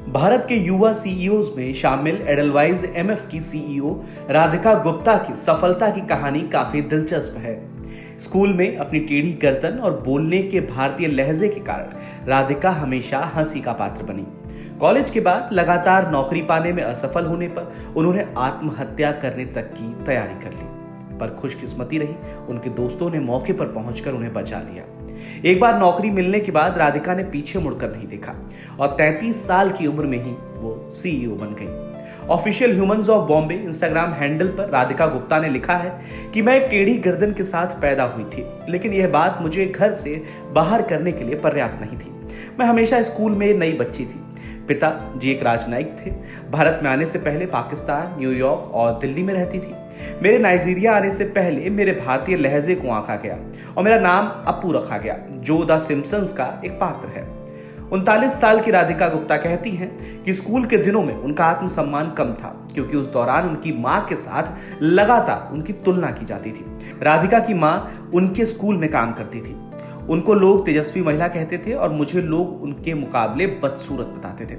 भारत के युवा सीईओज में शामिल एडलवाइज एमएफ की सीईओ राधिका गुप्ता की सफलता की कहानी काफी दिलचस्प है। स्कूल में अपनी टेढ़ी गर्दन और बोलने के भारतीय लहजे के कारण राधिका हमेशा हंसी का पात्र बनी। कॉलेज के बाद लगातार नौकरी पाने में असफल होने पर उन्होंने आत्महत्या करने तक की तैयारी कर ली, पर खुशकिस्मती रही, उनके दोस्तों ने मौके पर पहुंचकर उन्हें बचा लिया। एक बार नौकरी मिलने के बाद राधिका ने पीछे मुड़कर नहीं देखा और 33 साल की उम्र में ही वो सीईओ बन गई। Official humans of Bombay Instagram handle पर राधिका गुप्ता ने लिखा है कि मैं एक टेढ़ी गर्दन के साथ पैदा हुई थी, लेकिन यह बात मुझे घर से बाहर करने के लिए पर्याप्त नहीं थी। मैं हमेशा स्कूल में नई बच्ची थी। पिता जी एक राजनयिक थे। भारत में आने से पहले पाकिस्तान, न्यूयॉर्क और दिल्ली में रहती थी। मेरे नाइजीरिया आने से पहले मेरे भारतीय लहजे को आंका गया और मेरा नाम अपू रखा गया, जो द सिम्पसंस का एक पात्र है। 39 साल की राधिका गुप्ता कहती हैं कि स्कूल के दिनों में उनका आत्मसम्मान कम था, क्योंकि उस दौरान उनकी मां के साथ लगातार उनकी तुलना की जाती थी। राधिका की मां उनके स्कूल में काम करती थी। उनको लोग तेजस्वी महिला कहते थे और मुझे लोग उनके मुकाबले बदसूरत बताते थे।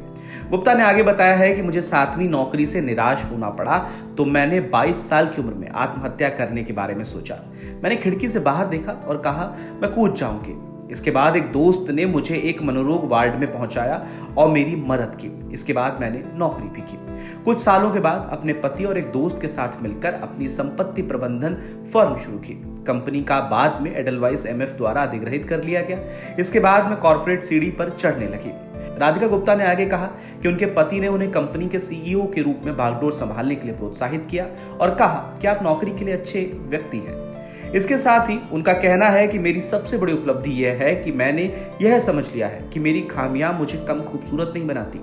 गुप्ता ने आगे बताया है कि मुझे 7वीं नौकरी से निराश होना पड़ा तो मैंने 22 साल की उम्र में आत्महत्या करने के बारे में सोचा। मैंने खिड़की से बाहर देखा और कहा मैं कूद जाऊंगी। इसके बाद एक दोस्त ने मुझे एक मनोरोग वार्ड में पहुंचाया और मेरी मदद की। इसके बाद मैंने नौकरी भी की। कुछ सालों के बाद अपने पति और एक दोस्त के साथ मिलकर अपनी संपत्ति प्रबंधन फर्म शुरू की। कंपनी का बाद में एडलवाइस एमएफ द्वारा अधिग्रहित कर लिया गया। इसके बाद मैं कॉर्पोरेट सीढ़ी पर चढ़ने लगी। राधिका गुप्ता ने आगे कहा कि उनके पति ने उन्हें कंपनी के सीईओ के रूप में बागडोर संभालने के लिए प्रोत्साहित किया और कहा कि आप नौकरी के लिए अच्छे व्यक्ति हैं। इसके साथ ही उनका कहना है कि मेरी सबसे बड़ी उपलब्धि यह है कि मैंने यह समझ लिया है कि मेरी खामियां मुझे कम खूबसूरत नहीं बनाती।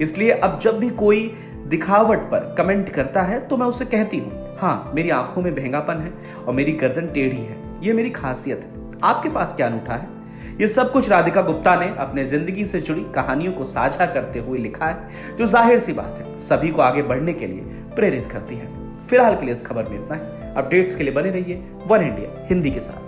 इसलिए अब जब भी कोई दिखावट पर कमेंट करता है तो मैं उससे कहती हूँ, हाँ, मेरी आंखों में बहंगापन है और मेरी गर्दन टेढ़ी है। ये मेरी खासियत है। आपके पास क्या अनूठा है? ये सब कुछ राधिका गुप्ता ने अपने जिंदगी से जुड़ी कहानियों को साझा करते हुए लिखा है, जो जाहिर सी बात है सभी को आगे बढ़ने के लिए प्रेरित करती है। फिलहाल के लिए इस खबर में इतना ही। अपडेट्स के लिए बने रहिए वन इंडिया हिंदी के साथ।